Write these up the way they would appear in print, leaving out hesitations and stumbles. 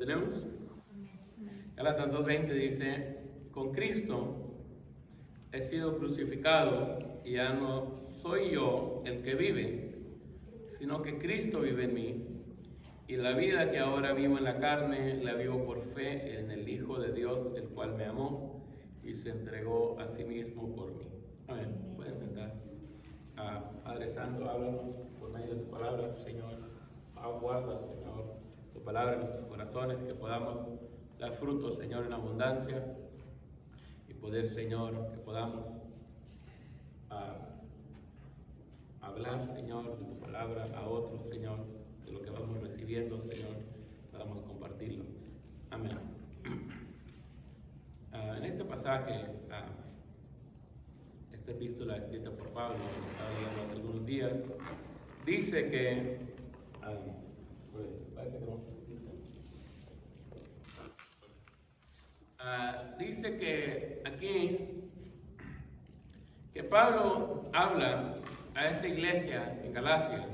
tenemos? Gálatas 2:20 dice: con Cristo he sido crucificado y ya no soy yo el que vive, sino que Cristo vive en mí. Y la vida que ahora vivo en la carne, la vivo por fe en el Hijo de Dios, el cual me amó y se entregó a sí mismo por mí. Amén. Pueden sentar. Padre Santo, háblanos por medio de tu palabra, Señor. Aguarda, Señor, tu palabra en nuestros corazones, que podamos dar frutos, Señor, en abundancia, y poder, Señor, que podamos hablar, Señor, de tu palabra a otros, Señor, de lo que vamos recibiendo, Señor, podamos compartirlo. Amén. En este pasaje, esta epístola escrita por Pablo, que estaba leyendo hace algunos días, dice que parece que no. Dice que aquí que Pablo habla a esta iglesia en Galacia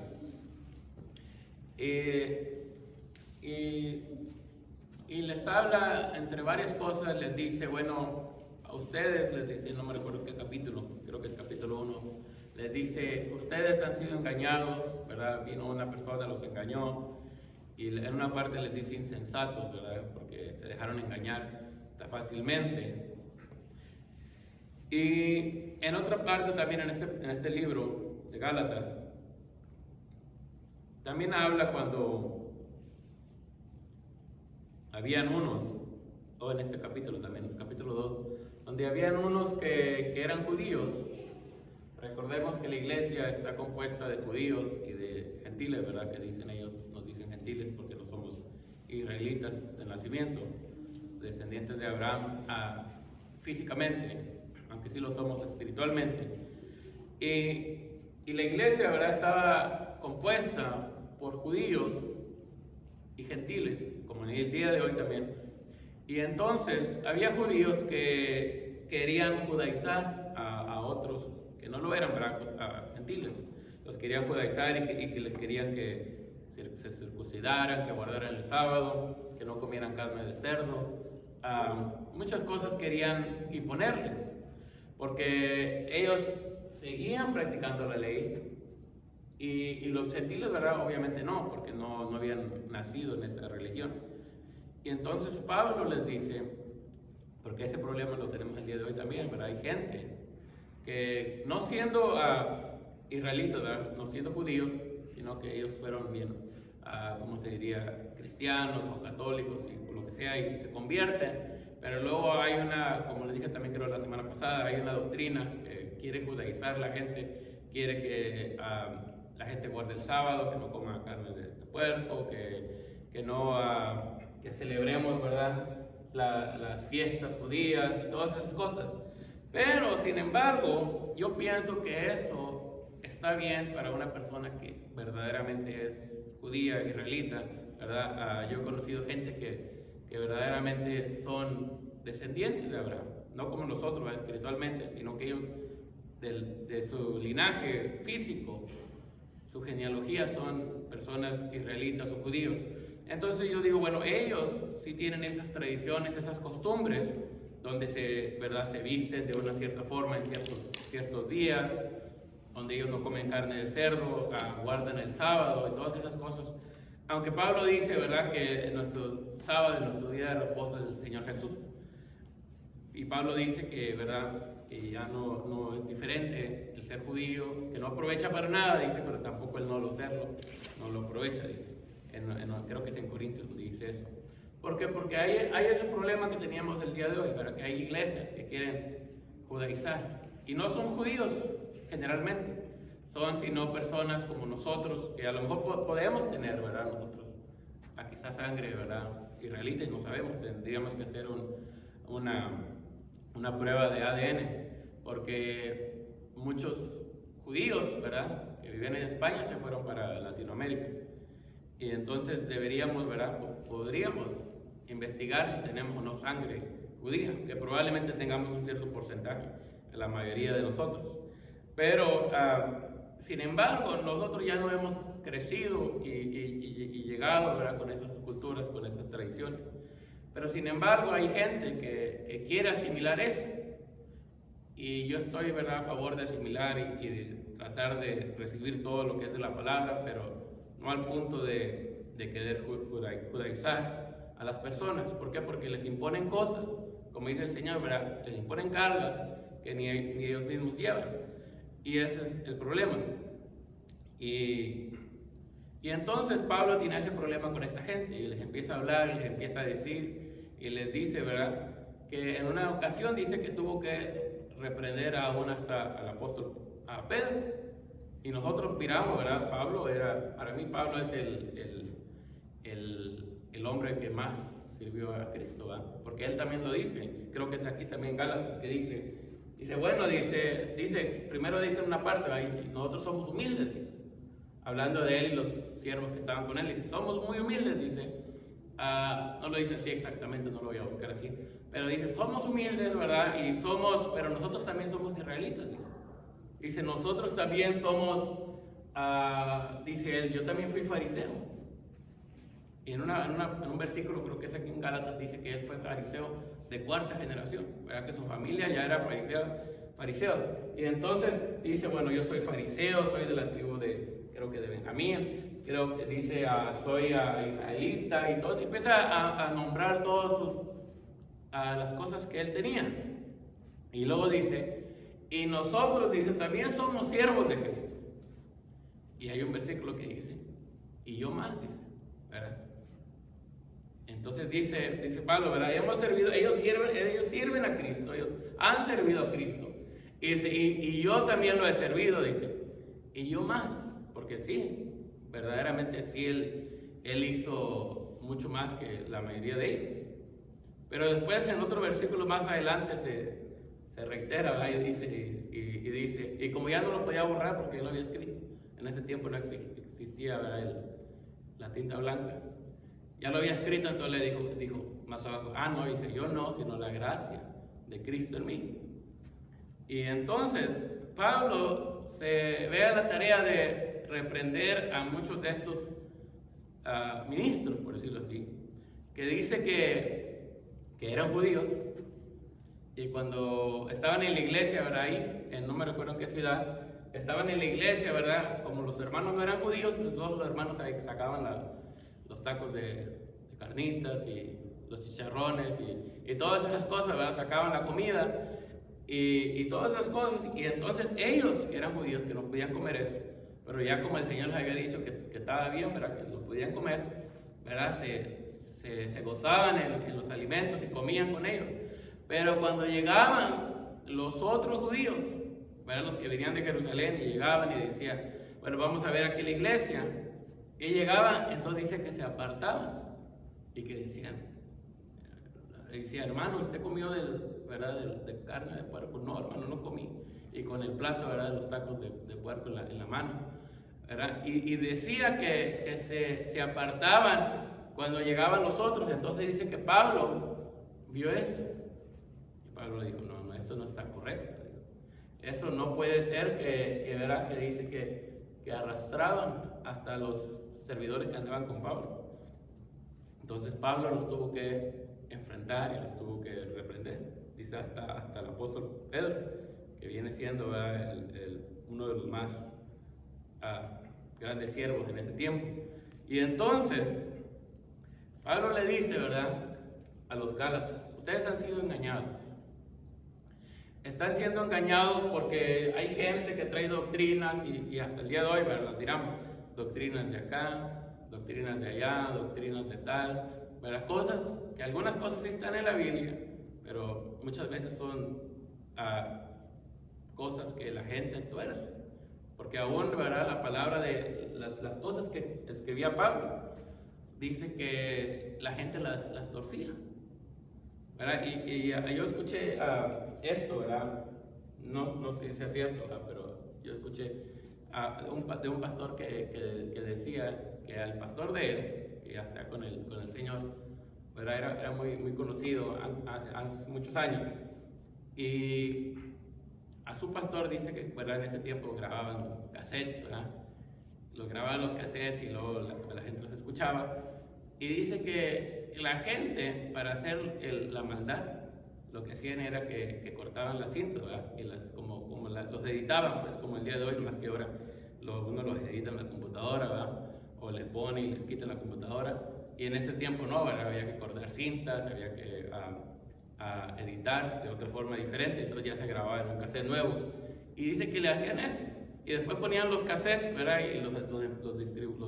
y les habla entre varias cosas. Les dice, bueno, a ustedes, les dice, no me recuerdo qué capítulo, creo que es capítulo 1, les dice, ustedes han sido engañados, ¿verdad? Vino una persona, los engañó, y en una parte les dice insensatos, ¿verdad? Porque se dejaron engañar tan fácilmente. Y en otra parte también en este libro de Gálatas, también habla cuando habían unos, o en este capítulo también, capítulo 2, donde habían unos que eran judíos. Recordemos que la iglesia está compuesta de judíos y de gentiles, ¿verdad? Que dicen ellos, nos dicen gentiles porque no somos israelitas de nacimiento, descendientes de Abraham físicamente, aunque sí lo somos espiritualmente. Y la iglesia, ¿verdad?, estaba compuesta por judíos y gentiles, como en el día de hoy también. Y entonces había judíos que querían judaizar a otros que no lo eran, ¿verdad?, a gentiles. Los querían judaizar y que les querían que se circuncidaran, que guardaran el sábado, que no comieran carne de cerdo. Muchas cosas querían imponerles, porque ellos seguían practicando la ley y los gentiles, ¿verdad?, obviamente no, porque no habían nacido en esa religión. Y entonces Pablo les dice, porque ese problema lo tenemos el día de hoy también, ¿verdad? Hay gente que no siendo israelitas, ¿verdad?, no siendo judíos, sino que ellos fueron bien, ¿cómo se diría?, cristianos o católicos y lo que sea, y se convierten. Pero luego hay una, como les dije también creo la semana pasada, hay una doctrina que quiere judaizar a la gente, quiere que la gente guarde el sábado, que no coma carne de puerco, que no, que celebremos, ¿verdad?, las fiestas judías y todas esas cosas. Pero sin embargo, yo pienso que eso está bien para una persona que verdaderamente es judía, israelita, ¿verdad? Yo he conocido gente que verdaderamente son descendientes de Abraham, no como nosotros, ¿verdad?, espiritualmente, sino que ellos de su linaje físico, su genealogía son personas israelitas o judíos. Entonces yo digo, bueno, ellos sí tienen esas tradiciones, esas costumbres, donde se visten de una cierta forma en ciertos días, donde ellos no comen carne de cerdo, guardan el sábado y todas esas cosas. Aunque Pablo dice, ¿verdad?, que nuestro sábado, nuestro día de reposo es el Señor Jesús. Y Pablo dice que, ¿verdad?, que ya no es diferente el ser judío, que no aprovecha para nada, dice, pero tampoco el no lo serlo, no lo aprovecha, dice. Creo que es en Corintios dice eso. ¿Por qué? Porque hay ese problema que teníamos el día de hoy, ¿verdad?, que hay iglesias que quieren judaizar. Y no son judíos, generalmente. Son sino personas como nosotros, que a lo mejor podemos tener, ¿verdad?, nosotros, quizás sangre, ¿verdad?, israelita, y no sabemos, tendríamos que hacer una prueba de ADN, porque muchos judíos, ¿verdad?, que viven en España se fueron para Latinoamérica. Y entonces deberíamos, ¿verdad?, podríamos investigar si tenemos o no sangre judía, que probablemente tengamos un cierto porcentaje, la mayoría de nosotros. Pero, sin embargo, nosotros ya no hemos crecido y llegado, ¿verdad?, con esas culturas, con esas tradiciones. Pero sin embargo hay gente que quiere asimilar eso. Y yo estoy, ¿verdad?, a favor de asimilar y de tratar de recibir todo lo que es de la palabra, pero no al punto de querer judaizar a las personas. ¿Por qué? Porque les imponen cosas, como dice el Señor, ¿verdad? Les imponen cargas que ni ellos mismos llevan. Y ese es el problema. Y entonces Pablo tiene ese problema con esta gente y les empieza a hablar, les empieza a decir y les dice, ¿verdad?, que en una ocasión dice que tuvo que reprender aún hasta al apóstol a Pedro. Y nosotros miramos, ¿verdad? Para mí Pablo es el hombre que más sirvió a Cristo, ¿verdad? Porque él también lo dice, creo que es aquí también Gálatas que dice, primero dice en una parte, ¿verdad? Dice, nosotros somos humildes, dice, hablando de él y los siervos que estaban con él, dice, somos muy humildes, dice, no lo dice así exactamente, no lo voy a buscar así, pero dice, somos humildes, ¿verdad? Pero nosotros también somos israelitas, dice, nosotros también somos, dice él, yo también fui fariseo. Y en un versículo, creo que es aquí en Gálatas, dice que él fue fariseo de cuarta generación, ¿verdad? Que su familia ya era fariseos. Y entonces dice, bueno, yo soy fariseo, soy de la tribu creo que de Benjamín, creo que dice, soy israelita, y todo. Y empieza a nombrar todas las cosas que él tenía. Y luego dice, y nosotros, dice, también somos siervos de Cristo. Y hay un versículo que dice, y yo más, dice, ¿verdad? Entonces dice Pablo, ¿verdad? Ellos sirven a Cristo, ellos han servido a Cristo. Y yo también lo he servido, dice. Y yo más, porque sí, verdaderamente sí, él hizo mucho más que la mayoría de ellos. Pero después en otro versículo más adelante se reitera, ¿verdad? Y dice, y como ya no lo podía borrar porque él lo había escrito, en ese tiempo no existía, ¿verdad?, la tinta blanca. Ya lo había escrito, entonces le dijo más abajo, no, dice, yo no, sino la gracia de Cristo en mí. Y entonces Pablo se ve a la tarea de reprender a muchos de estos ministros, por decirlo así, que dice que eran judíos, y cuando estaban en la iglesia, ¿verdad?, ahí, no me recuerdo en qué ciudad, estaban en la iglesia, ¿verdad?, como los hermanos no eran judíos, pues todos los hermanos ahí sacaban los tacos de carnitas y los chicharrones y todas esas cosas, ¿verdad? Sacaban la comida y todas esas cosas, y entonces ellos, que eran judíos, que no podían comer eso, pero ya como el Señor les había dicho que estaba bien, ¿verdad?, que lo podían comer, ¿verdad?, se gozaban en los alimentos y comían con ellos. Pero cuando llegaban los otros judíos, ¿verdad?, los que venían de Jerusalén, y llegaban y decían, bueno, vamos a ver aquí la iglesia, y llegaban, entonces dice que se apartaban y que decían, hermano, ¿usted comió de carne de puerco? No, hermano, no comí. Y con el plato, ¿verdad?, de los tacos de puerco en la mano, ¿verdad? Y decía que se apartaban cuando llegaban los otros. Entonces dice que Pablo vio eso. Y Pablo le dijo, no, eso no está correcto. Eso no puede ser que dice que arrastraban hasta los servidores que andaban con Pablo. Entonces Pablo los tuvo que enfrentar y los tuvo que reprender. Dice hasta el apóstol Pedro, que viene siendo uno de los más grandes siervos en ese tiempo. Y entonces Pablo le dice, ¿verdad?, a los Gálatas, ustedes han sido engañados. Están siendo engañados porque hay gente que trae doctrinas y hasta el día de hoy, ¿verdad?, dirán doctrinas de acá, doctrinas de allá, doctrinas de tal, ¿verdad? Algunas cosas sí están en la Biblia, pero muchas veces son cosas que la gente tuerce, porque aún, ¿verdad?, la palabra de las cosas que escribía Pablo, dice que la gente las torcía, ¿verdad? Y yo escuché esto, ¿verdad? No sé si es cierto, ¿verdad?, pero yo escuché de un pastor que decía que al pastor de él, que ya está con el Señor, ¿verdad?, era muy, muy conocido hace muchos años, y a su pastor dice que, ¿verdad?, en ese tiempo grababan cassettes, ¿verdad? Los grababan los cassettes y luego la gente los escuchaba, Y dice que la gente, para hacer la maldad, lo que hacían era que cortaban las cintas, ¿verdad? Y los editaban, pues como el día de hoy, más que ahora uno los edita en la computadora, ¿verdad? O les pone y les quita la computadora. Y en ese tiempo no, ¿verdad? Había que cortar cintas, había que editar de otra forma diferente, entonces ya se grababa en un cassette nuevo. Y dice que le hacían eso. Y después ponían los cassettes, ¿verdad? Y los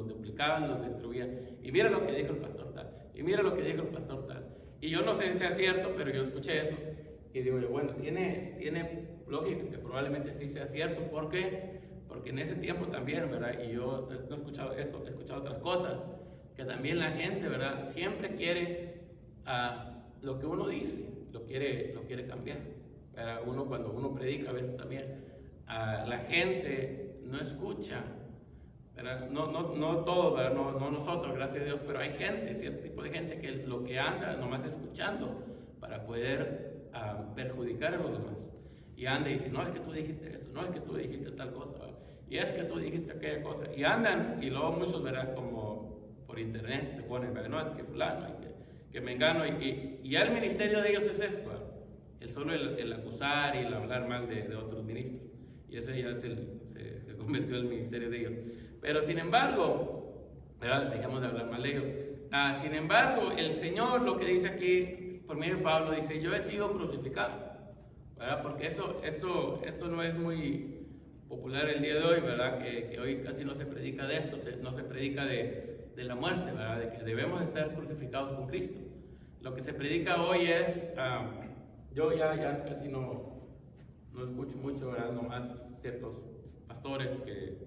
duplicaban, los distribuían. Y mira lo que dijo el pastor tal. Y mira lo que dijo el pastor tal. Y yo no sé si sea cierto, pero yo escuché eso. Y digo yo, bueno, tiene lógica que probablemente sí sea cierto. ¿Por qué? Porque en ese tiempo también, ¿verdad? Y yo no he escuchado eso, he escuchado otras cosas. Que también la gente, ¿verdad? Siempre quiere lo que uno dice, lo quiere cambiar. ¿Verdad? Cuando uno predica a veces también. La gente no escucha, ¿verdad? No todos, ¿verdad? No nosotros, gracias a Dios, pero hay gente, cierto tipo de gente que lo que anda nomás escuchando para poder perjudicar a los demás. Y anda y dice, no es que tú dijiste eso, no es que tú dijiste tal cosa, ¿verdad? Y es que tú dijiste aquella cosa. Y andan, y luego muchos, ¿verdad? Como por internet se ponen, ¿verdad? No, es que fulano, y que mengano, y ya el ministerio de ellos es esto, ¿verdad? Solo el acusar y el hablar mal de otros ministros. Y ese ya se convirtió en el ministerio de ellos. Pero sin embargo, ¿verdad? Dejemos de hablar mal de ellos. Sin embargo, el Señor lo que dice aquí, por medio de Pablo, dice, yo he sido crucificado, ¿verdad? Porque esto no es muy popular el día de hoy, ¿verdad? Que hoy casi no se predica de esto, no se predica de la muerte, ¿verdad? De que debemos de ser crucificados con Cristo. Lo que se predica hoy es, yo ya casi no escucho mucho, ¿verdad? Nomás ciertos pastores que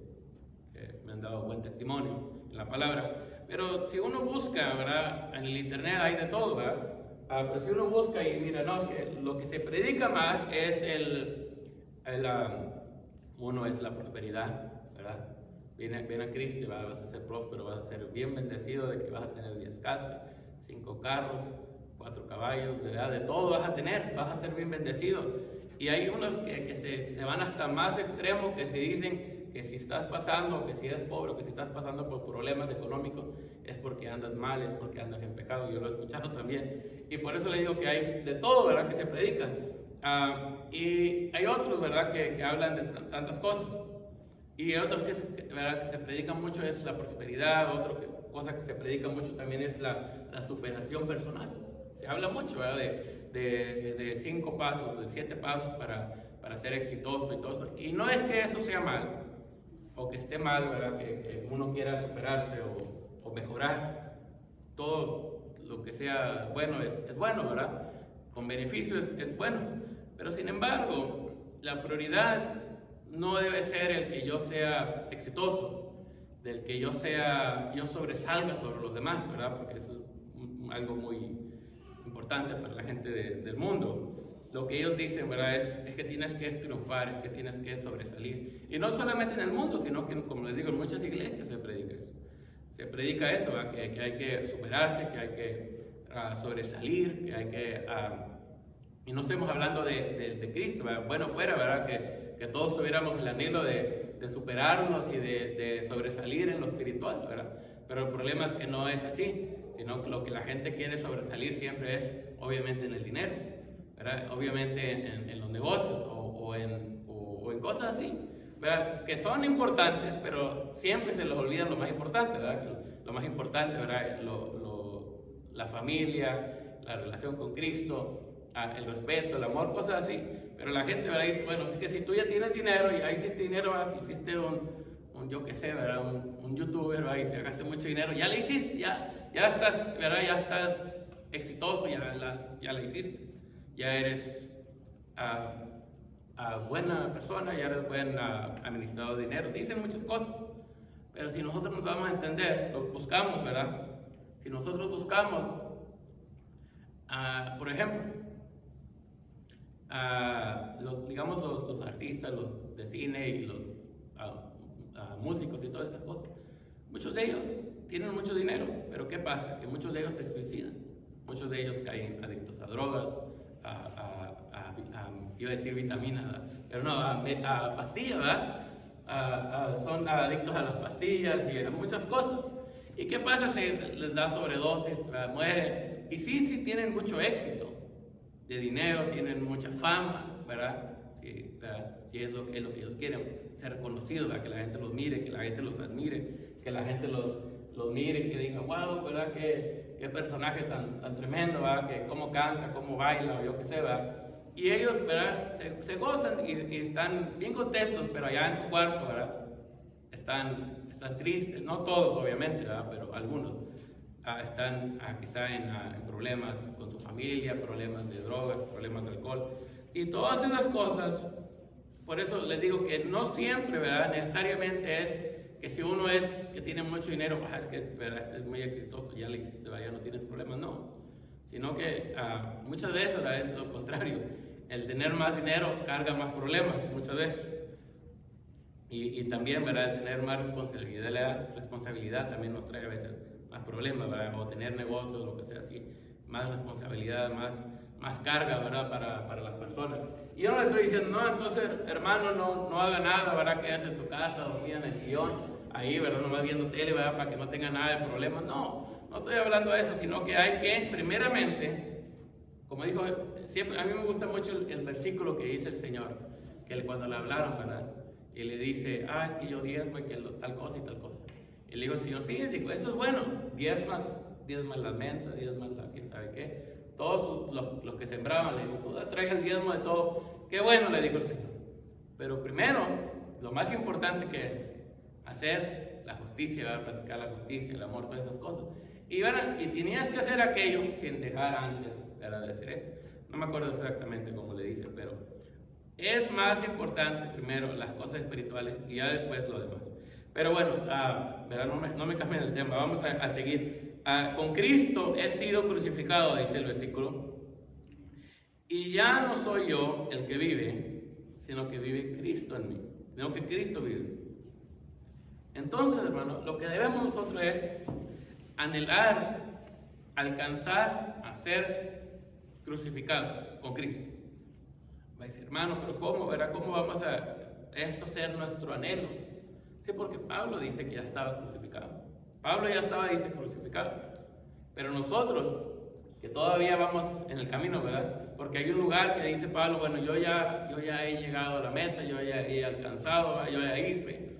me han dado buen testimonio en la palabra. Pero si uno busca, ¿verdad? En el internet hay de todo, ¿verdad? Pero si uno busca y mira, no, es que lo que se predica más es uno es la prosperidad, ¿verdad? Ven a Cristo, ¿verdad? Vas a ser próspero, vas a ser bien bendecido de que vas a tener 10 casas, 5 carros, 4 caballos, ¿verdad? De todo vas a tener, vas a ser bien bendecido. Y hay unos que se van hasta más extremos, que se dicen que si estás pasando, que si eres pobre, que si estás pasando por problemas económicos, es porque andas mal, es porque andas en pecado. Yo lo he escuchado también. Y por eso le digo que hay de todo, ¿verdad? Que se predica. Y hay otros, ¿verdad? Que hablan de tantas cosas. Y otros ¿verdad? Que se predican mucho es la prosperidad. Otra cosa que se predica mucho también es la superación personal. Se habla mucho, ¿verdad? De 5 pasos, de 7 pasos para ser exitoso y todo eso. Y no es que eso sea mal, o que esté mal, ¿verdad? Que uno quiera superarse o mejorar. Todo lo que sea bueno es bueno, ¿verdad? Con beneficio es bueno. Pero sin embargo, la prioridad no debe ser el que yo sea exitoso, del que yo sobresalga sobre los demás, ¿verdad? Porque eso es algo muy importante para la gente del mundo. Lo que ellos dicen, ¿verdad? Es que tienes que triunfar, es que tienes que sobresalir. Y no solamente en el mundo, sino que, como les digo, en muchas iglesias se predica eso. Se predica eso, ¿verdad? Que hay que superarse, que hay que sobresalir, que hay que... y no estemos hablando de Cristo, ¿verdad? Bueno, fuera, ¿verdad? Que todos tuviéramos el anhelo de superarnos y de sobresalir en lo espiritual, ¿verdad? Pero el problema es que no es así, sino que lo que la gente quiere sobresalir siempre es, obviamente, en el dinero, ¿verdad? Obviamente en los negocios o en cosas así, ¿verdad? Que son importantes, pero siempre se les olvida lo más importante, ¿verdad? Lo más importante, ¿verdad? La familia, la relación con Cristo, el respeto, el amor, cosas así. Pero la gente, ¿verdad? Dice, bueno, así que si tú ya tienes dinero y ya hiciste dinero, ¿verdad? Hiciste yo qué sé, ¿verdad? Un youtuber, ¿verdad? Y se gaste mucho dinero, ya le hiciste, ya estás, ¿verdad? Ya estás exitoso, ya la hiciste, ya eres buena persona, ya eres buen administrador de dinero. Dicen muchas cosas, pero si nosotros nos vamos a entender, lo buscamos, ¿verdad? Si nosotros buscamos, por ejemplo, los artistas, los de cine y los músicos y todas esas cosas, muchos de ellos tienen mucho dinero, pero ¿qué pasa? Que muchos de ellos se suicidan, muchos de ellos caen adictos a drogas, iba a decir vitaminas, ¿verdad? Pero no, a pastillas, ¿verdad? Son adictos a las pastillas y a muchas cosas. ¿Y qué pasa si les da sobredosis, ¿verdad? Mueren? Y sí tienen mucho éxito de dinero, tienen mucha fama, ¿verdad? Sí, ¿verdad? Sí es lo que ellos quieren, ser reconocidos, ¿verdad? Que la gente los mire, que la gente los admire, que la gente los mire, que diga, wow, ¿verdad? Qué personaje tan tremendo, ¿verdad? Que cómo canta, cómo baila, o yo qué sé, ¿verdad? Y ellos, ¿verdad? Se gozan y están bien contentos, pero allá en su cuarto, ¿verdad? Están tristes, no todos obviamente, ¿verdad? Pero algunos están quizá en problemas con su familia, problemas de drogas, problemas de alcohol y todas esas cosas. Por eso les digo que no siempre, ¿verdad? Necesariamente es que si uno que tiene mucho dinero, es que, ¿verdad? Este es muy exitoso, ya le hiciste, ya no tienes problemas, no. Sino que muchas veces, ¿verdad? Es lo contrario. El tener más dinero carga más problemas muchas veces. Y también, ¿verdad? El tener más responsabilidad también nos trae a veces más problemas, ¿verdad? O tener negocios, lo que sea así, más responsabilidad, más carga, ¿verdad? Para las personas. Y yo no le estoy diciendo, no, entonces, hermano, no haga nada, ¿verdad? Quédese en su casa, dormida en el sillón, ahí, ¿verdad? No va viendo tele, ¿verdad? Para que no tenga nada de problemas. No estoy hablando de eso, sino que hay que, primeramente, como dijo, siempre, a mí me gusta mucho el versículo que dice el Señor, que cuando le hablaron, ¿verdad? Y le dice, es que yo diezmo y que tal cosa y tal cosa. Y le dijo el Señor, sí, dijo, eso es bueno, diezmas las mentas, diezmas quién sabe qué. Todos los que sembraban, le dijo, tú traes el diezmo de todo. Qué bueno, le dijo el Señor. Pero primero, lo más importante que es hacer la justicia, ¿verdad? Practicar la justicia, el amor, todas esas cosas. Y tenías que hacer aquello sin dejar antes, ¿verdad? De hacer esto. No me acuerdo exactamente cómo le dice, pero es más importante primero las cosas espirituales y ya después lo demás. Pero bueno, ¿verdad? No me cambien el tema, vamos a seguir. Con Cristo he sido crucificado, dice el versículo, y ya no soy yo el que vive, sino que vive Cristo en mí, sino que Cristo vive. Entonces, hermano, lo que debemos nosotros es anhelar, alcanzar a ser crucificados con Cristo. Va a decir, hermano, pero ¿cómo? ¿Verdad? ¿Cómo vamos a esto ser nuestro anhelo? Sí, porque Pablo dice que ya estaba crucificado. Pablo ya estaba, dice, crucificado. Pero nosotros, que todavía vamos en el camino, ¿verdad? Porque hay un lugar que dice Pablo, bueno, yo ya he llegado a la meta, yo ya he alcanzado, yo ya hice.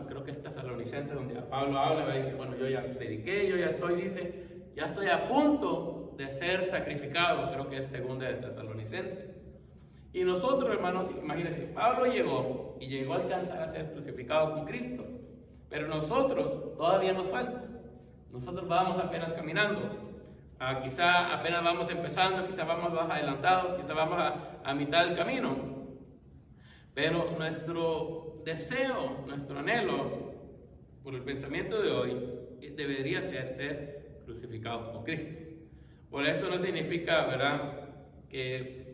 Creo que es Tesalonicenses donde Pablo habla, dice, bueno, yo ya prediqué, yo ya estoy, dice, ya estoy a punto de ser sacrificado, creo que es segunda de Tesalonicenses. Y nosotros, hermanos, imagínense, Pablo llegó a alcanzar a ser crucificado con Cristo, pero nosotros todavía nos falta. Nosotros vamos apenas caminando, quizá apenas vamos empezando, quizá vamos más adelantados, quizá vamos a mitad del camino. Pero nuestro deseo, nuestro anhelo, por el pensamiento de hoy, debería ser crucificados con Cristo. Por esto no significa, ¿verdad?, que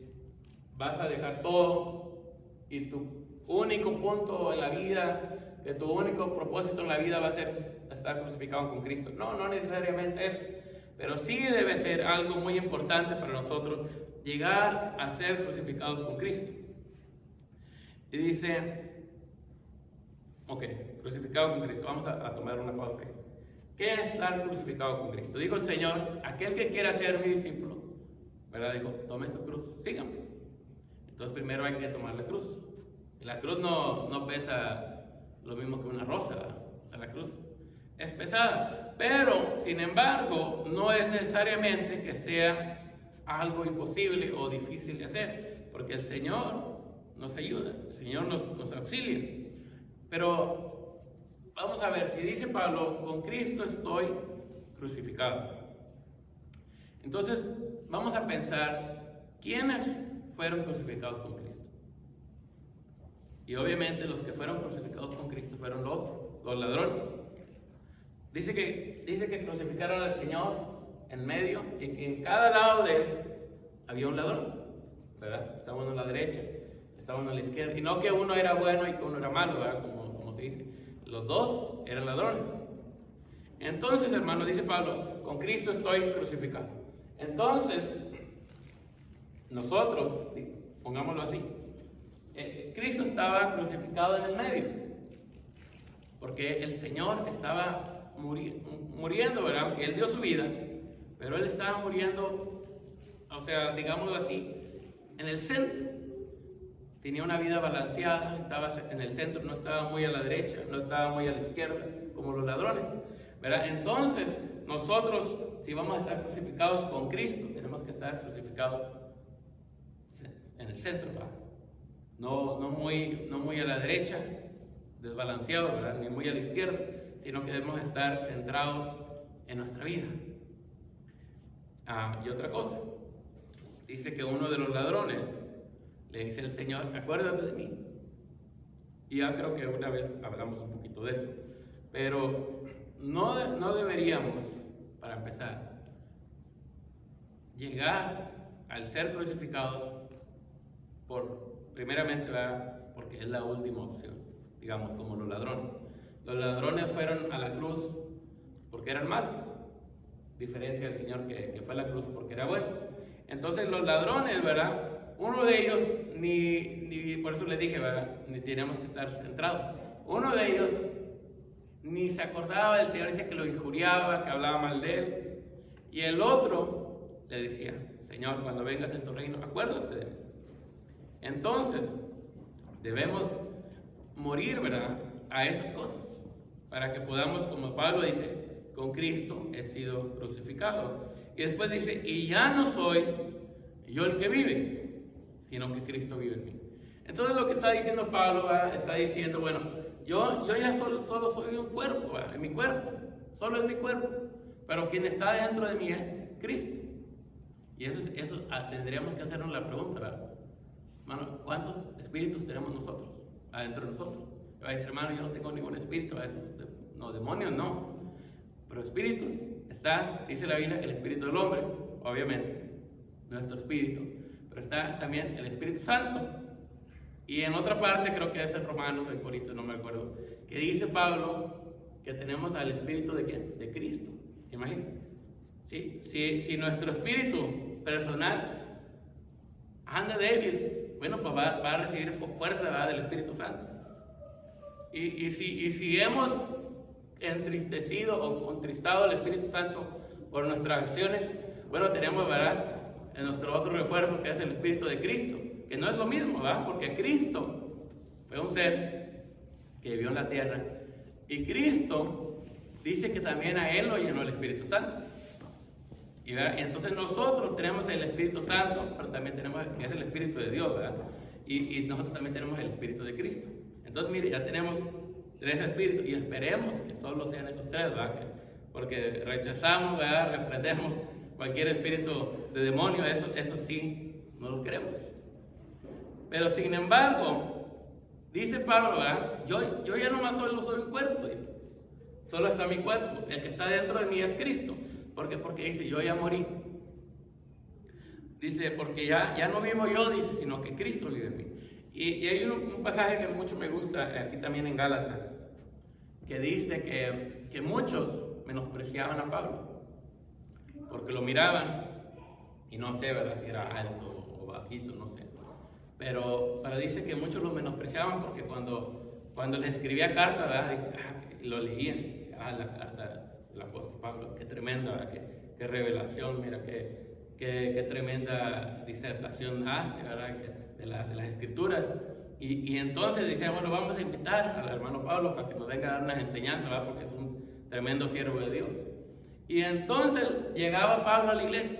vas a dejar todo y tu único punto en la vida, que tu único propósito en la vida va a ser estar crucificado con Cristo. No necesariamente eso, pero sí debe ser algo muy importante para nosotros llegar a ser crucificados con Cristo. Y dice, ok, crucificado con Cristo. Vamos a tomar una pausa. ¿Qué es estar crucificado con Cristo? Dijo el Señor, aquel que quiera ser mi discípulo, ¿verdad? Dijo, tome su cruz, síganme. Entonces primero hay que tomar la cruz. Y la cruz no pesa lo mismo que una rosa, ¿verdad? O sea, la cruz es pesada. Pero, sin embargo, no es necesariamente que sea algo imposible o difícil de hacer. Porque el Señor nos ayuda, el Señor nos auxilia. Pero vamos a ver, si dice Pablo, con Cristo estoy crucificado. Entonces, vamos a pensar, ¿quiénes fueron crucificados con Cristo? Y obviamente los que fueron crucificados con Cristo fueron los ladrones. Dice que crucificaron al Señor en medio y que en cada lado de él había un ladrón, ¿verdad? Estaba uno a la derecha, estaba uno a la izquierda. Y no que uno era bueno y que uno era malo, ¿verdad? Como se dice. Los dos eran ladrones. Entonces, hermano, dice Pablo, con Cristo estoy crucificado. Entonces, nosotros, pongámoslo así, Cristo estaba crucificado en el medio, porque el Señor estaba muriendo, ¿verdad? Aunque él dio su vida, pero él estaba muriendo, o sea, digámoslo así, en el centro. Tenía una vida balanceada, estaba en el centro, no estaba muy a la derecha, no estaba muy a la izquierda, como los ladrones, ¿verdad? Entonces, nosotros, si vamos a estar crucificados con Cristo, tenemos que estar crucificados en el centro, ¿verdad? No muy a la derecha, desbalanceado, ¿verdad? Ni muy a la izquierda, sino que debemos estar centrados en nuestra vida. Y otra cosa, dice que uno de los ladrones le dice al Señor, acuérdate de mí. Y ya creo que una vez hablamos un poquito de eso, pero no deberíamos, para empezar, llegar al ser crucificados primeramente, ¿verdad? Porque es la última opción, digamos, como los ladrones. Los ladrones fueron a la cruz porque eran malos, diferencia del Señor que fue a la cruz porque era bueno. Entonces los ladrones, ¿verdad? Uno de ellos, ni por eso le dije, ¿verdad? Ni teníamos que estar centrados. Uno de ellos ni se acordaba del Señor, dice que lo injuriaba, que hablaba mal de él. Y el otro le decía, Señor, cuando vengas en tu reino, acuérdate de mí. Entonces, debemos morir, ¿verdad?, a esas cosas, para que podamos, como Pablo dice, con Cristo he sido crucificado. Y después dice, y ya no soy yo el que vive, sino que Cristo vive en mí. Entonces lo que está diciendo Pablo, ¿verdad?, está diciendo, bueno, yo ya solo soy un cuerpo, ¿verdad?, en mi cuerpo, solo es mi cuerpo, pero quien está dentro de mí es Cristo. Y eso tendríamos que hacernos la pregunta, ¿verdad? Hermano, ¿cuántos espíritus tenemos nosotros adentro de nosotros? Va a decir, hermano, yo no tengo ningún espíritu, no, demonios no, pero espíritus está, dice la Biblia, el espíritu del hombre, obviamente, nuestro espíritu, pero está también el Espíritu Santo. Y en otra parte, creo que es en Romanos, en Corintios, no me acuerdo, que dice Pablo que tenemos al espíritu de ¿quién? De Cristo. Imagínense. ¿Sí? Si nuestro espíritu personal anda débil, bueno, pues va a recibir fuerza, ¿verdad?, del Espíritu Santo. Y si hemos entristecido o contristado al Espíritu Santo por nuestras acciones, bueno, tenemos, ¿verdad?, en nuestro otro refuerzo, que es el Espíritu de Cristo, que no es lo mismo, ¿verdad?, porque Cristo fue un ser que vivió en la tierra, y Cristo dice que también a Él lo llenó el Espíritu Santo. Y entonces nosotros tenemos el Espíritu Santo, pero también tenemos, que es el Espíritu de Dios, ¿verdad? Y nosotros también tenemos el Espíritu de Cristo. Entonces, mire, ya tenemos 3 espíritus, y esperemos que solo sean esos 3, ¿verdad? Porque rechazamos, ¿verdad?, reprendemos cualquier espíritu de demonio, eso sí, no lo queremos. Pero sin embargo, dice Pablo, ¿verdad?, yo ya nomás solo soy un cuerpo, dice. Solo está mi cuerpo, el que está dentro de mí es Cristo. ¿Por qué? Porque dice, yo ya morí. Dice, porque ya no vivo yo, dice, sino que Cristo vive en mí. Y hay un pasaje que mucho me gusta, aquí también en Gálatas, que dice que muchos menospreciaban a Pablo, porque lo miraban, y no sé, ¿verdad?, si era alto o bajito, no sé. Pero dice que muchos lo menospreciaban porque cuando les escribía cartas, ¿verdad?, dice, lo leían, dice, la carta del apóstol Pablo, qué tremenda, ¿verdad?, qué revelación, mira, qué tremenda disertación hace, ¿verdad?, de las escrituras. Y entonces dice, bueno, vamos a invitar al hermano Pablo para que nos venga a dar unas enseñanzas, ¿verdad?, porque es un tremendo siervo de Dios. Y entonces llegaba Pablo a la iglesia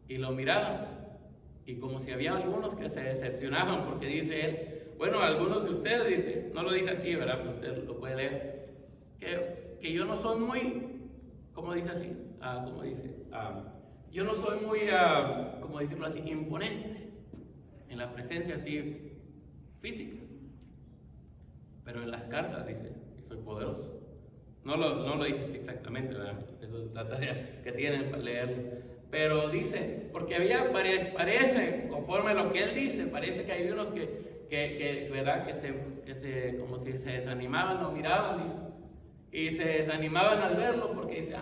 y lo miraban, y como si había algunos que se decepcionaban, porque dice él, bueno, algunos de ustedes, dice, no lo dice así, ¿verdad?, pero usted lo puede leer, que yo no soy muy, ¿cómo dice así? Yo no soy muy, ¿cómo decirlo así?, imponente en la presencia así física, pero en las cartas dice, sí soy poderoso. No lo dice así exactamente, ¿verdad? Eso es la tarea que tienen para leerlo. Pero dice, porque parece, conforme a lo que él dice, parece que hay unos que ¿verdad?, que se como si se desanimaban, lo miraban, dice, y se desanimaban al verlo, porque dice,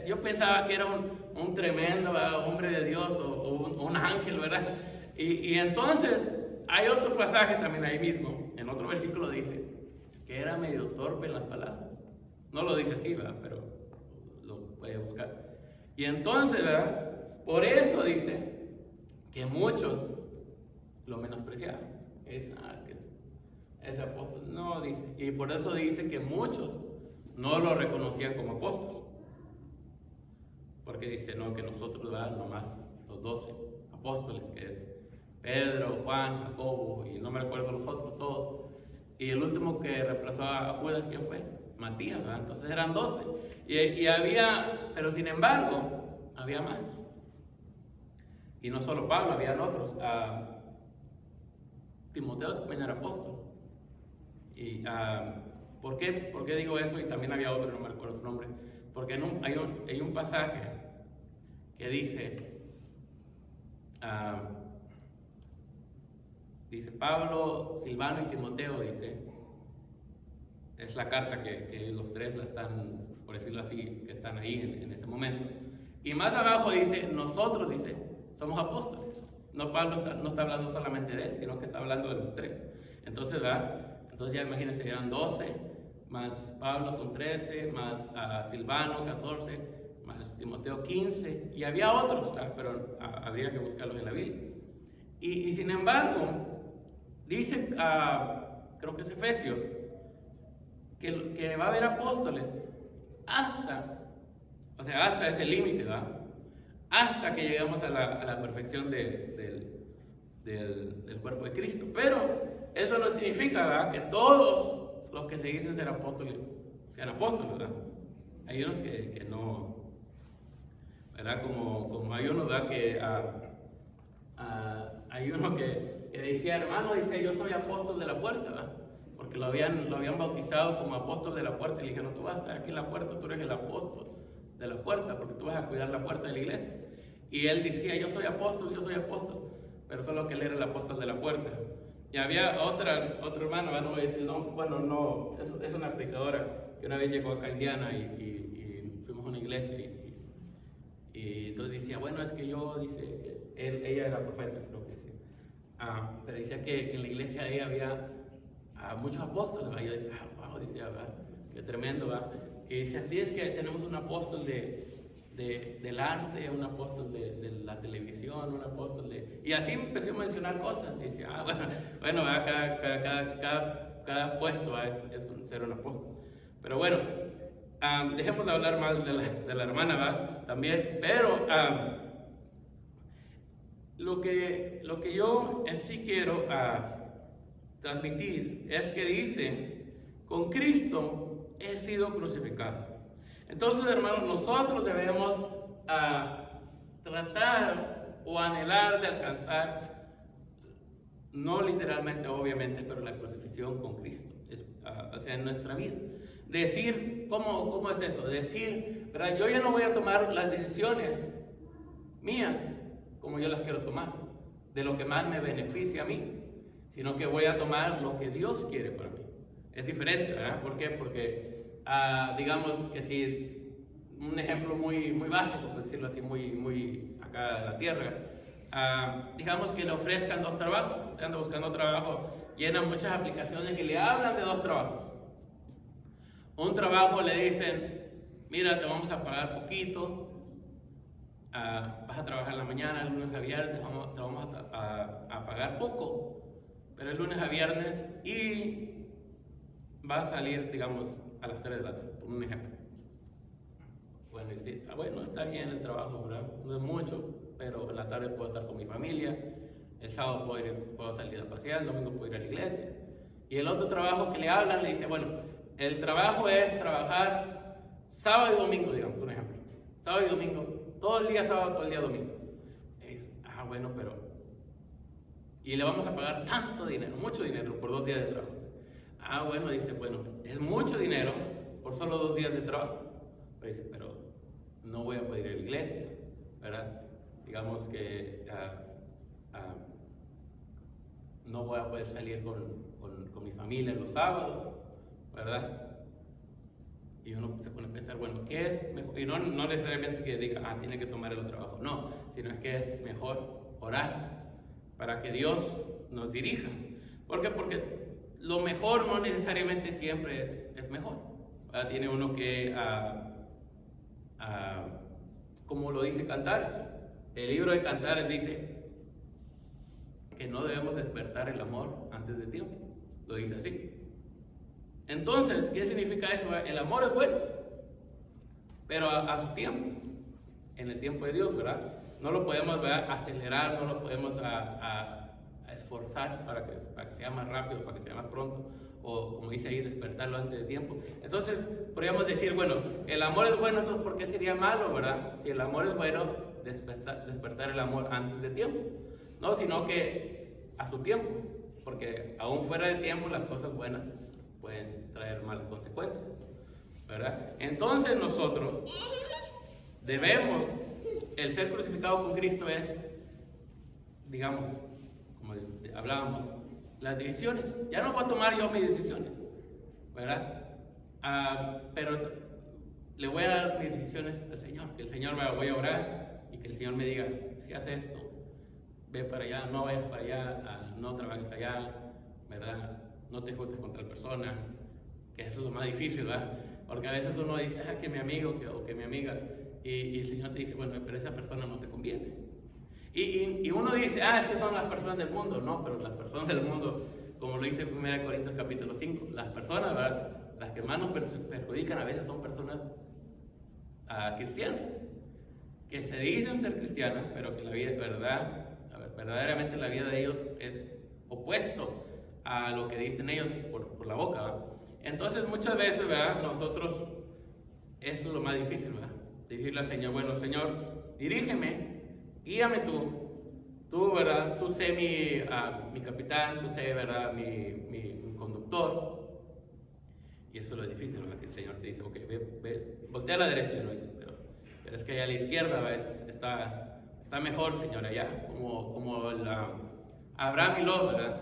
yo pensaba que era un tremendo, ¿verdad?, hombre de Dios o un ángel, ¿verdad? Y entonces hay otro pasaje también ahí mismo, en otro versículo dice que era medio torpe en las palabras. No lo dice así, ¿verdad? Pero lo puede buscar. Y entonces, ¿verdad? Por eso dice que muchos lo menospreciaban. Es que ese apóstol no dice. Y por eso dice que muchos no lo reconocían como apóstol. Porque dice, no, que nosotros, ¿verdad? Nomás los 12 apóstoles, que es Pedro, Juan, Jacobo, y no me recuerdo los otros todos. Y el último que reemplazó a Judas, ¿quién fue? Matías, ¿verdad? Entonces eran 12. Y había, pero sin embargo, había más. Y no solo Pablo, habían otros. Timoteo también era apóstol. Y ¿por qué digo eso? Y también había otro, no me recuerdo su nombre. Porque hay un pasaje que dice, dice Pablo, Silvano y Timoteo, dice, es la carta que los tres la están, por decirlo así, que están ahí en ese momento. Y más abajo dice, nosotros, dice, somos apóstoles. No, Pablo no está hablando solamente de él, sino que está hablando de los tres. Entonces, ¿verdad? Entonces ya imagínense, eran 12, más Pablo son 13, más Silvano 14, más Timoteo 15, y había otros, ¿verdad? Pero habría que buscarlos en la Biblia. Y sin embargo, dice, creo que es Efesios, que va a haber apóstoles hasta ese límite, ¿verdad? Hasta que lleguemos a la perfección del cuerpo de Cristo. Pero eso no significa, ¿verdad?, que todos los que se dicen ser apóstoles sean apóstoles, ¿verdad? Hay unos que no, ¿verdad? Como hay uno, ¿verdad?, que hay uno que decía, hermano, dice, yo soy apóstol de la puerta, ¿verdad? Porque lo habían bautizado como apóstol de la puerta, y le dijeron, tú vas a estar aquí en la puerta, tú eres el apóstol de la puerta, porque tú vas a cuidar la puerta de la iglesia. Y él decía, yo soy apóstol, pero solo que él era el apóstol de la puerta. Y había otro hermano, no voy a decir, no, es una predicadora que una vez llegó acá a Indiana y fuimos a una iglesia y entonces decía, bueno, es que yo, dice, ella era profeta, creo que decía, pero decía que en la iglesia de ella había muchos apóstoles, ¿verdad? Y yo decía, wow, decía, ¿verdad? Qué tremendo, ¿verdad? Y dice, así es que tenemos un apóstol del arte, un apóstol de la televisión, un apóstol de... Y así empezó a mencionar cosas. Y dice, bueno, cada puesto ser un apóstol. Pero bueno, dejemos de hablar mal de la hermana, ¿verdad? También, pero lo que yo en sí quiero transmitir es que dice, con Cristo he sido crucificado. Entonces, hermanos, nosotros debemos tratar o anhelar de alcanzar, no literalmente, obviamente, pero la crucifixión con Cristo, o sea, en nuestra vida. Decir, ¿cómo es eso? Decir, ¿verdad? Yo ya no voy a tomar las decisiones mías como yo las quiero tomar, de lo que más me beneficia a mí, sino que voy a tomar lo que Dios quiere para mí. Es diferente, ¿verdad? ¿Por qué? Porque digamos que si un ejemplo muy básico, por decirlo así, muy acá en la tierra, digamos que le ofrezcan 2 trabajos. Usted anda buscando trabajo, llena muchas aplicaciones y le hablan de 2 trabajos. Un trabajo le dicen, mira, te vamos a pagar poquito, vas a trabajar en la mañana, el lunes a viernes te vamos a pagar poco, pero el lunes a viernes y va a salir, digamos, a las 3 de la tarde, por un ejemplo. Bueno, y sí, bueno, está bien el trabajo, ¿verdad? No es mucho, pero en la tarde puedo estar con mi familia, el sábado puedo salir a pasear, el domingo puedo ir a la iglesia. Y el otro trabajo que le hablan, le dice, bueno, el trabajo es trabajar sábado y domingo, digamos, un ejemplo. Sábado y domingo, todo el día sábado, todo el día domingo. Bueno, pero... Y le vamos a pagar tanto dinero, mucho dinero, por 2 días de trabajo. Bueno, dice, bueno, es mucho dinero por solo 2 días de trabajo. Pero dice, pero no voy a poder ir a la iglesia, ¿verdad? Digamos que no voy a poder salir con mi familia los sábados, ¿verdad? Y uno se pone a pensar, bueno, ¿qué es mejor? Y no necesariamente que diga, tiene que tomar el trabajo, no, sino es que es mejor orar para que Dios nos dirija. ¿Por qué? Porque lo mejor no necesariamente siempre es mejor, ¿verdad? Tiene uno que, como lo dice Cantares, el libro de Cantares dice que no debemos despertar el amor antes de tiempo, lo dice así. Entonces, ¿qué significa eso? El amor es bueno, pero a su tiempo, en el tiempo de Dios, ¿verdad? No lo podemos, ¿verdad?, acelerar, no lo podemos esforzar para que sea más rápido, para que sea más pronto, o como dice ahí, despertarlo antes de tiempo. Entonces, podríamos decir, bueno, el amor es bueno, entonces ¿por qué sería malo, verdad? Si el amor es bueno, despertar el amor antes de tiempo. No, sino que a su tiempo, porque aún fuera de tiempo las cosas buenas pueden traer malas consecuencias, ¿verdad? Entonces nosotros debemos, el ser crucificado con Cristo es, digamos, como hablábamos, las decisiones. Ya no voy a tomar yo mis decisiones, ¿verdad? Pero le voy a dar mis decisiones al Señor, que el Señor me voy a orar y que el Señor me diga, si haces esto, ve para allá, no vayas para allá, no trabajes allá, ¿verdad? No te juntes con tal persona, que eso es lo más difícil, ¿verdad? Porque a veces uno dice, que mi amigo o que mi amiga, y el Señor te dice, bueno, pero esa persona no te conviene. Y uno dice, es que son las personas del mundo. No, pero las personas del mundo, como lo dice en 1 Corintios capítulo 5, las personas, ¿verdad?, las que más nos perjudican a veces son personas cristianas, que se dicen ser cristianas, pero que la vida, verdaderamente la vida de ellos es opuesto a lo que dicen ellos por la boca, ¿verdad? Entonces muchas veces, ¿verdad?, nosotros, eso es lo más difícil, ¿verdad?, decirle al Señor, bueno, Señor, dirígeme, guíame tú, ¿verdad? Tú sé mi capitán, tú sé, ¿verdad?, mi conductor. Y eso es lo difícil, ¿verdad?, que el Señor te dice, ok, ve, voltea a la derecha, y uno dice, pero es que allá a la izquierda, ¿verdad?, está mejor, Señor, allá, como Abraham y Lot, ¿verdad?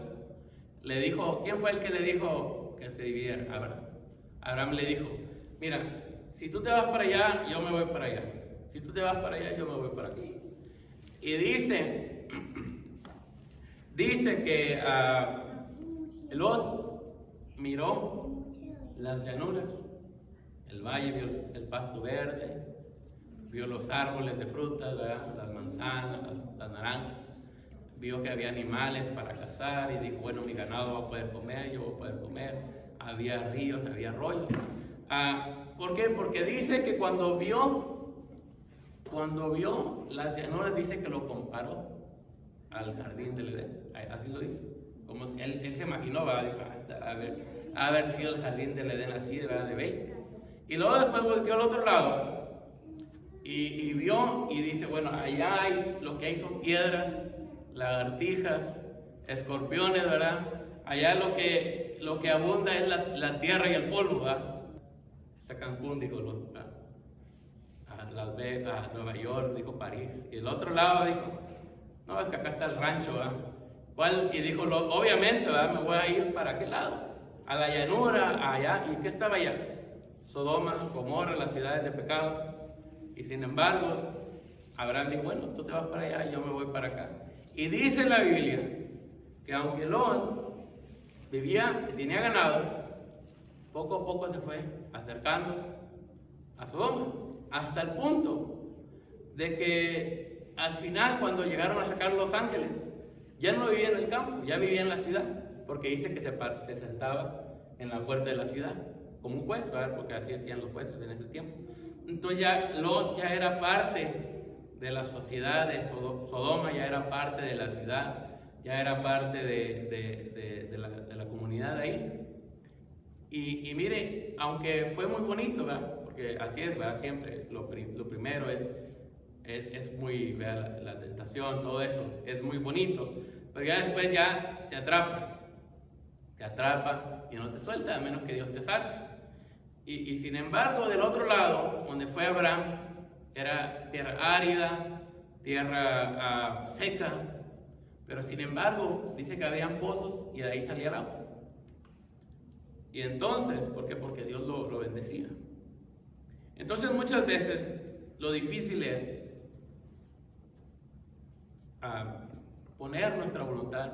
Le dijo, ¿quién fue el que le dijo que se dividiera? Abraham le dijo, mira, si tú te vas para allá, yo me voy para allá. Si tú te vas para allá, yo me voy para aquí. Y dice que Lot miró las llanuras, el valle, vio el pasto verde, vio los árboles de frutas, ¿verdad?, las manzanas, las naranjas, vio que había animales para cazar y dijo, bueno, mi ganado va a poder comer, yo voy a poder comer. Había ríos, había arroyos. ¿Por qué? Porque dice que cuando vio las llanuras, dice que lo comparó al jardín del Edén. Así lo dice. Como él se imaginó, haber sido el jardín del Edén así, ¿verdad?, de bello. Y luego después volteó al otro lado y vio y dice, bueno, allá lo que hay son piedras, lagartijas, escorpiones, ¿verdad? Allá lo que abunda es la tierra y el polvo, ¿verdad? Está Cancún, dijo, Las Vegas, Nueva York, dijo París. Y el otro lado dijo, no, es que acá está el rancho, ¿verdad? Y dijo, obviamente, ¿verdad?, me voy a ir para aquel lado, a la llanura, allá. ¿Y qué estaba allá? Sodoma, Gomorra, las ciudades de pecado. Y sin embargo, Abraham dijo, bueno, tú te vas para allá, yo me voy para acá. Y dice la Biblia que aunque Lot tenía ganado, poco a poco se fue acercando a Sodoma, hasta el punto de que al final, cuando llegaron a sacar los ángeles, ya no vivía en el campo, ya vivía en la ciudad, porque dice que se sentaba en la puerta de la ciudad como un juez, ¿verdad?, porque así hacían los jueces en ese tiempo. Entonces Lot ya era parte de la sociedad de Sodoma, ya era parte de la ciudad, ya era parte de la comunidad ahí. Y mire, aunque fue muy bonito, ¿verdad?, porque así es, ¿verdad?, siempre lo primero es muy, ¿verdad?, la tentación, todo eso es muy bonito, pero ya después ya te atrapa y no te suelta, a menos que Dios te saque. Y sin embargo, del otro lado, donde fue Abraham, era tierra árida, tierra seca, pero sin embargo, dice que habían pozos y de ahí salía el agua. Y entonces, ¿por qué? Porque Dios lo bendecía. Entonces muchas veces lo difícil es poner nuestra voluntad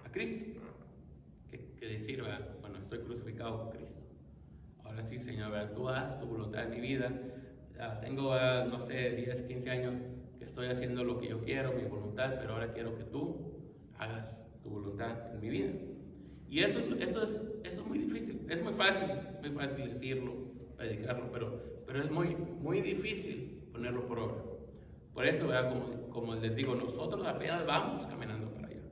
a Cristo, que decir, bueno, estoy crucificado con Cristo. ahora sí, Señor, ¿verdad? Tú haz tu voluntad en mi vida. Tengo, no sé, 10, 15 años que estoy haciendo lo que yo quiero, mi voluntad, pero ahora quiero que tú hagas tu voluntad en mi vida. Y eso es muy difícil. Es muy fácil decirlo, predicarlo, pero es muy difícil ponerlo por obra. Por eso, ¿verdad? Como les digo, nosotros apenas vamos caminando para allá.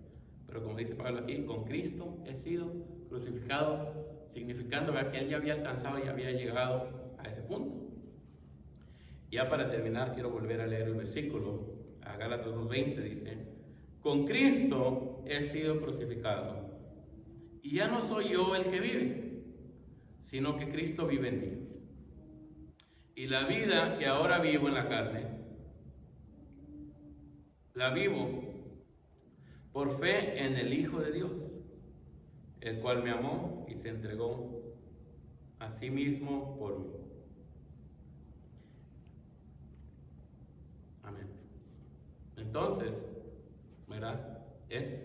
Pero como dice Pablo aquí, con Cristo he sido crucificado, significando, ¿verdad?, que Él ya había alcanzado y había llegado a ese punto. Ya para terminar, quiero volver a leer el versículo. A Gálatas 2:20 dice: con Cristo he sido crucificado, y ya no soy yo el que vive, sino que Cristo vive en mí. Y la vida que ahora vivo en la carne, la vivo por fe en el Hijo de Dios, el cual me amó y se entregó a sí mismo por mí. Amén. Entonces, ¿verdad? Es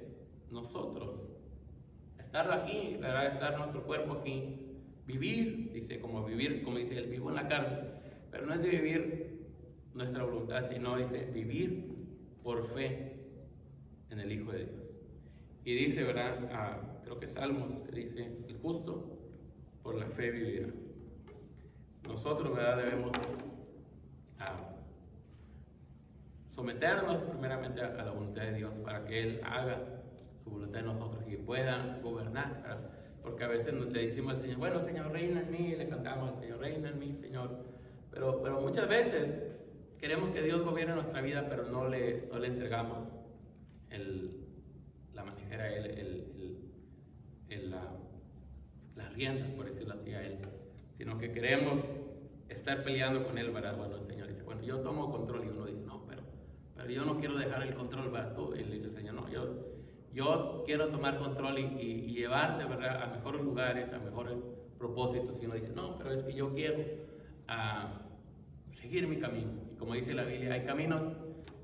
nosotros estar aquí, ¿verdad? Estar nuestro cuerpo aquí, vivir, como dice él, vivo en la carne, pero no es de vivir nuestra voluntad, sino dice vivir por fe en el Hijo de Dios. Y dice, ¿verdad? Creo que Salmos dice: el justo por la fe vivirá. Nosotros, ¿verdad?, debemos someternos primeramente a la voluntad de Dios para que Él haga su voluntad en nosotros y pueda gobernar, ¿verdad? Porque a veces le decimos al Señor: bueno, Señor, reina en mí, le cantamos al Señor: reina en mí, Señor. Pero muchas veces queremos que Dios gobierne nuestra vida, pero no le entregamos la manejera a Él, la rienda, por decirlo así, a Él, sino que queremos estar peleando con Él, ¿verdad? Bueno, el Señor dice: bueno, yo tomo control, y uno dice: no, pero yo no quiero dejar el control para tú. Y él dice: Señor, no, yo quiero tomar control y llevarte, ¿verdad?, a mejores lugares, a mejores propósitos. Y uno dice: no, pero es que yo quiero seguir mi camino. Y como dice la Biblia, hay caminos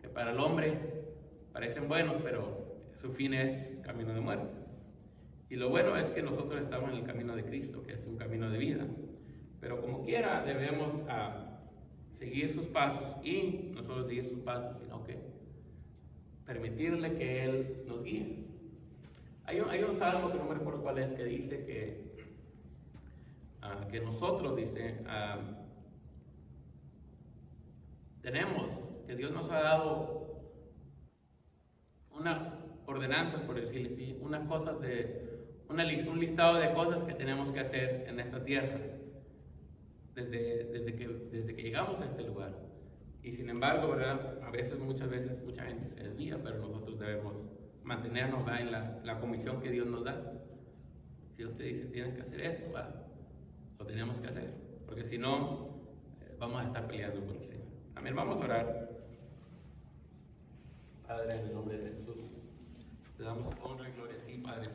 que para el hombre parecen buenos, pero su fin es camino de muerte. Y lo bueno es que nosotros estamos en el camino de Cristo, que es un camino de vida. Pero como quiera, debemos seguir sus pasos, y no solo seguir sus pasos, sino que permitirle que Él nos guíe. Hay un salmo que no me recuerdo cuál es, que dice que nosotros, dice, que Dios nos ha dado unas ordenanzas, por decirlo así, unas cosas un listado de cosas que tenemos que hacer en esta tierra desde que llegamos a este lugar. Y sin embargo, ¿verdad?, muchas veces mucha gente se desvía, pero nosotros debemos mantenernos, ¿verdad?, en la comisión que Dios nos da. Si usted dice: tienes que hacer esto, ¿verdad?, lo tenemos que hacer, porque si no, vamos a estar peleando con el Señor. Amén. Vamos a orar. Padre, en el nombre de Jesús, te damos honra y gloria a ti, Padre Santo.